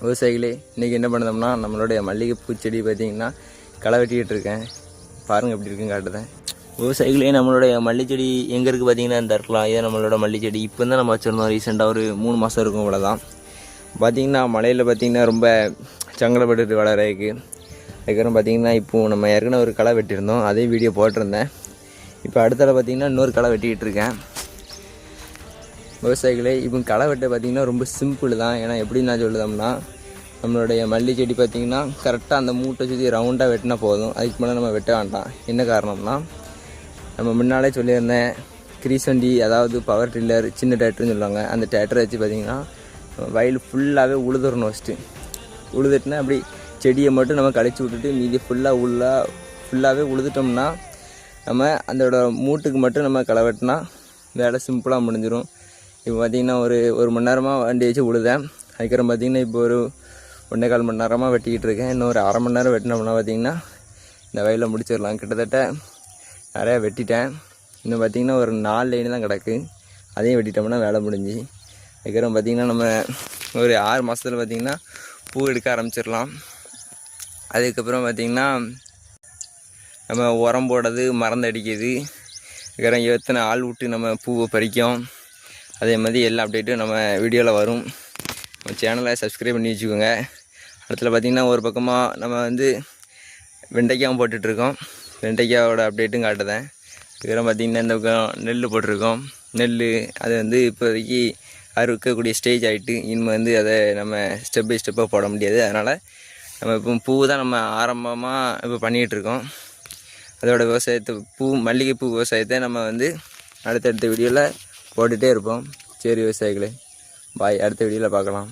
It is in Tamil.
விவசாயிகளே இன்றைக்கி என்ன பண்ணோம்னா நம்மளுடைய மல்லிகைப்பூ செடி பார்த்திங்கன்னா களை வெட்டிக்கிட்டு இருக்கேன். பாருங்கள் எப்படி இருக்குன்னு காட்டுதேன். விவசாயிகளே நம்மளுடைய மல்லி செடி எங்கே இருக்குது பார்த்திங்கன்னா இந்த இருக்கலாம். இதை நம்மளோட மல்லி செடி இப்போ தான் நம்ம வச்சுருந்தோம். ரீசெண்டாக ஒரு 3 மாதம் இருக்கும் இவ்வளோதான். பார்த்திங்கன்னா மழையில் பார்த்திங்கன்னா ரொம்ப சங்கடப்பட்டு வளரக்கு. அதுக்கப்புறம் பார்த்திங்கன்னா இப்போது நம்ம ஏற்கனவே ஒரு களை வெட்டியிருந்தோம், அதே வீடியோ போட்டிருந்தேன். இப்போ அடுத்தால பார்த்திங்கன்னா இன்னொரு களை வெட்டிக்கிட்டு இருக்கேன். விவசாயிகளே இப்போ களை வெட்ட பார்த்திங்கன்னா ரொம்ப சிம்பிள் தான். ஏன்னா எப்படி நான் சொல்லுதோம்னா நம்மளுடைய மல்லி செடி பார்த்திங்கன்னா கரெக்டாக அந்த மூட்டை சுற்றி ரவுண்டாக வெட்டினா போதும், அதுக்கு மேலே நம்ம வெட்ட வேண்டாம். என்ன காரணம்னா நம்ம முன்னாலே சொல்லியிருந்தேன், கிரீஸ் வண்டி அதாவது பவர் டில்லர் சின்ன டிராக்டர்னு சொல்லுவாங்க, அந்த டிராக்டரை வச்சு பார்த்திங்கன்னா வயல் ஃபுல்லாகவே உழுதுறணும். ஃபஸ்ட்டு உழுதுட்டுனா அப்படி செடியை மட்டும் நம்ம கழிச்சு விட்டுட்டு மீதி ஃபுல்லாகவே உழுதுட்டோம்னா நம்ம அதோட மூட்டுக்கு மட்டும் நம்ம களை வெட்டினா வேலை சிம்பிளாக முடிஞ்சிடும். இப்போ பார்த்திங்கன்னா ஒரு மணி நேரமாக வண்டி வச்சு விழுதேன். அதுக்கப்புறம் பார்த்திங்கன்னா இப்போ ஒரு 1.25 மணி நேரமாக வெட்டிக்கிட்டு இருக்கேன். இன்னும் ஒரு அரை மணி நேரம் வெட்டினோம்னா பார்த்திங்கன்னா இந்த வயலில் முடிச்சிடலாம். கிட்டத்தட்ட நிறையா வெட்டிட்டேன். இன்னும் பார்த்திங்கன்னா ஒரு 4 லைன் தான் கிடக்கு, அதையும் வெட்டிட்டோம்னா வேலை முடிஞ்சு. அதுக்கப்புறம் பார்த்திங்கன்னா நம்ம ஒரு 6 மாதத்தில் பார்த்திங்கன்னா பூ எடுக்க ஆரம்பிச்சிடலாம். அதுக்கப்புறம் பார்த்திங்கன்னா நம்ம உரம் போடுறது, மருந்து அடிக்கிறது, அதுக்கப்புறம் எத்தனை ஆள் விட்டு நம்ம பூவை பறிக்கும், அதே மாதிரி எல்லா அப்டேட்டும் நம்ம வீடியோவில் வரும். நம்ம சேனலை சப்ஸ்கிரைப் பண்ணி வச்சுக்கோங்க. அடுத்துல பார்த்திங்கன்னா ஒரு பக்கமாக நம்ம வெண்டைக்காயும் போட்டுட்ருக்கோம். வெண்டைக்காயோட அப்டேட்டும் காட்டுதேன். இதுக்கப்புறம் பார்த்திங்கன்னா இந்த பக்கம் நெல் போட்டிருக்கோம். நெல் அது இப்போதைக்கு அறுக்கக்கூடிய ஸ்டேஜ் ஆகிட்டு. இனிமேல் அதை நம்ம ஸ்டெப் பை ஸ்டெப்பாக போட முடியாது. அதனால் நம்ம இப்போ பூ தான் நம்ம ஆரம்பமாக இப்போ பண்ணிகிட்ருக்கோம். அதோட விவசாயத்தை மல்லிகைப்பூ விவசாயத்தை நம்ம அடுத்தடுத்த வீடியோவில் போட்டுகிட்டே இருப்போம். சரி விவசாயிகளே, பாய். அடுத்த வீடியோவில் பார்க்கலாம்.